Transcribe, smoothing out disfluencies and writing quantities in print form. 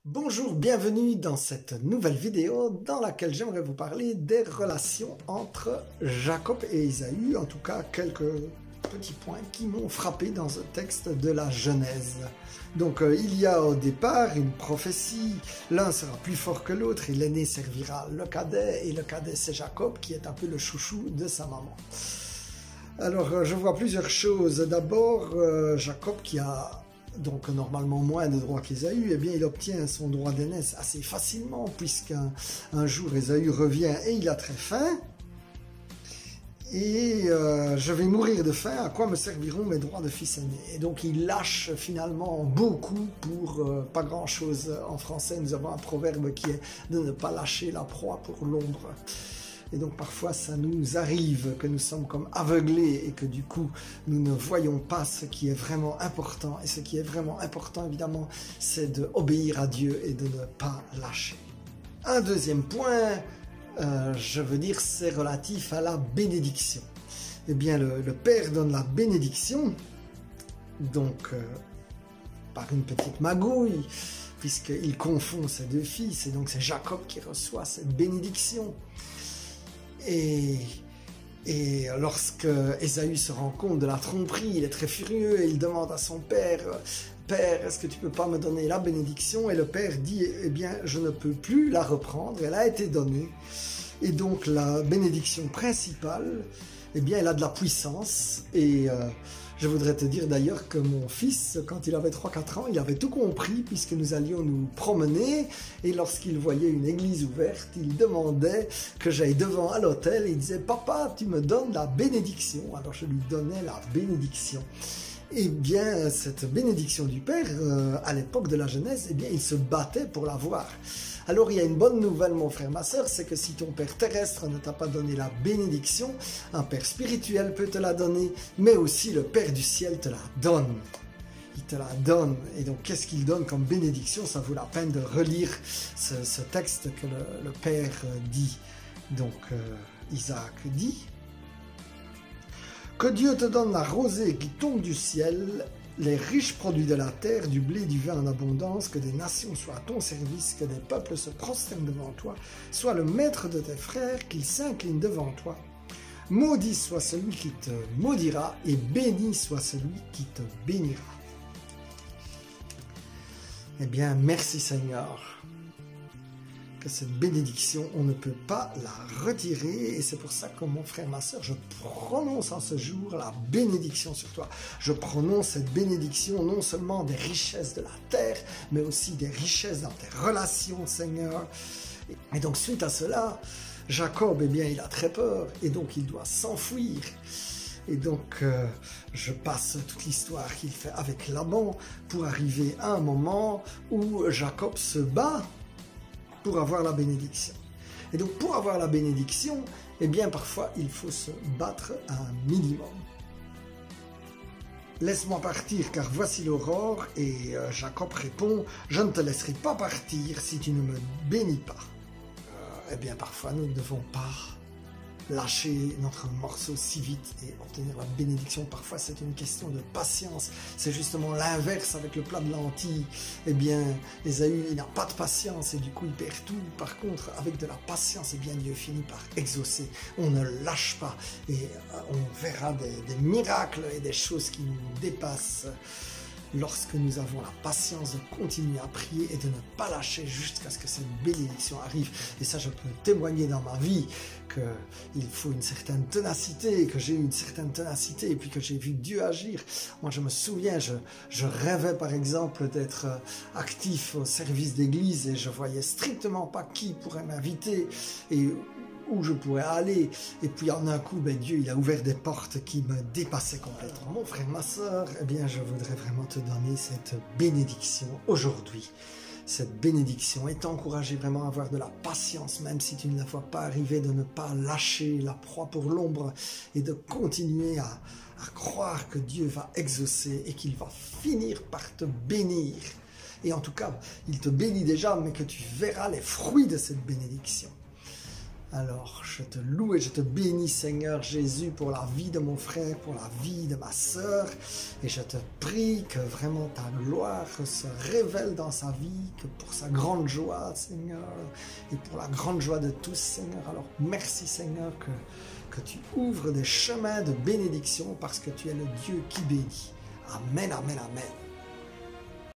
Bonjour, bienvenue dans cette nouvelle vidéo dans laquelle j'aimerais vous parler des relations entre Jacob et Ésaü, en tout cas quelques petits points qui m'ont frappé dans un texte de la Genèse. Donc il y a au départ une prophétie, l'un sera plus fort que l'autre et l'aîné servira le cadet, et le cadet c'est Jacob qui est un peu le chouchou de sa maman. Alors je vois plusieurs choses. D'abord Jacob qui a donc normalement moins de droits qu'Ésaü, eh bien il obtient son droit d'aînesse assez facilement puisqu'un jour Ésaü revient et il a très faim. Et je vais mourir de faim, à quoi me serviront mes droits de fils aîné? Et donc il lâche finalement beaucoup pour pas grand chose. En français nous avons un proverbe qui est de ne pas lâcher la proie pour l'ombre. Et donc parfois ça nous arrive que nous sommes comme aveuglés et que du coup nous ne voyons pas ce qui est vraiment important. Et ce qui est vraiment important évidemment c'est d'obéir à Dieu et de ne pas lâcher. Un deuxième point, je veux dire c'est relatif à la bénédiction. Eh bien le Père donne la bénédiction, donc par une petite magouille, puisqu'il confond ses deux fils et donc c'est Jacob qui reçoit cette bénédiction. Et lorsque Ésaü se rend compte de la tromperie, il est très furieux et il demande à son père « Père, est-ce que tu peux pas me donner la bénédiction ?» Et le père dit « Eh bien, je ne peux plus la reprendre, elle a été donnée. » Et donc la bénédiction principale, eh bien, elle a de la puissance. Et je voudrais te dire d'ailleurs que mon fils, quand il avait 3-4 ans, il avait tout compris puisque nous allions nous promener et lorsqu'il voyait une église ouverte, il demandait que j'aille devant à l'autel et il disait « Papa, tu me donnes la bénédiction ?» Alors je lui donnais la bénédiction. Eh bien, cette bénédiction du Père, à l'époque de la Genèse, eh bien, il se battait pour l'avoir. Alors il y a une bonne nouvelle mon frère, ma soeur, c'est que si ton père terrestre ne t'a pas donné la bénédiction, un père spirituel peut te la donner, mais aussi le Père du ciel te la donne. Il te la donne. Et donc qu'est-ce qu'il donne comme bénédiction? Ça vaut la peine de relire ce texte que le Père dit. Donc Isaac dit « Que Dieu te donne la rosée qui tombe du ciel, les riches produits de la terre, du blé, du vin en abondance, que des nations soient à ton service, que des peuples se prosternent devant toi, sois le maître de tes frères, qu'ils s'inclinent devant toi. Maudit soit celui qui te maudira, et béni soit celui qui te bénira. » Eh bien, merci Seigneur, que cette bénédiction, on ne peut pas la retirer, et c'est pour ça que mon frère, ma soeur, je prononce en ce jour la bénédiction sur toi. Je prononce cette bénédiction non seulement des richesses de la terre, mais aussi des richesses dans tes relations, Seigneur. Et donc suite à cela, Jacob, eh bien, il a très peur, et donc il doit s'enfuir. Et donc, je passe toute l'histoire qu'il fait avec Laban pour arriver à un moment où Jacob se bat pour avoir la bénédiction. Et donc pour avoir la bénédiction, eh bien parfois il faut se battre à un minimum. Laisse-moi partir car voici l'aurore, et Jacob répond, je ne te laisserai pas partir si tu ne me bénis pas. Eh bien parfois nous ne devons pas lâcher notre morceau si vite et obtenir la bénédiction. Parfois c'est une question de patience. C'est justement l'inverse avec le plat de lentilles. Eh bien Ésaü, il n'a pas de patience et du coup il perd tout. Par contre avec de la patience, eh bien Dieu finit par exaucer. On ne lâche pas et on verra des miracles et des choses qui nous dépassent lorsque nous avons la patience de continuer à prier et de ne pas lâcher jusqu'à ce que cette bénédiction arrive. Et ça, je peux témoigner dans ma vie qu'il faut une certaine ténacité, que j'ai eu une certaine ténacité et puis que j'ai vu Dieu agir. Moi, je me souviens, je rêvais par exemple d'être actif au service d'église et je voyais strictement pas qui pourrait m'inviter et où je pourrais aller, et puis en un coup, ben, Dieu il a ouvert des portes qui me dépassaient complètement. Mon frère, ma soeur, eh bien je voudrais vraiment te donner cette bénédiction aujourd'hui. Cette bénédiction est t'encourager vraiment à avoir de la patience, même si tu ne la vois pas arriver, de ne pas lâcher la proie pour l'ombre et de continuer à croire que Dieu va exaucer et qu'il va finir par te bénir. Et en tout cas, il te bénit déjà, mais que tu verras les fruits de cette bénédiction. Alors, je te loue et je te bénis, Seigneur Jésus, pour la vie de mon frère, pour la vie de ma sœur. Et je te prie que vraiment ta gloire se révèle dans sa vie, que pour sa grande joie, Seigneur, et pour la grande joie de tous, Seigneur. Alors, merci, Seigneur, que tu ouvres des chemins de bénédiction parce que tu es le Dieu qui bénit. Amen, amen, amen.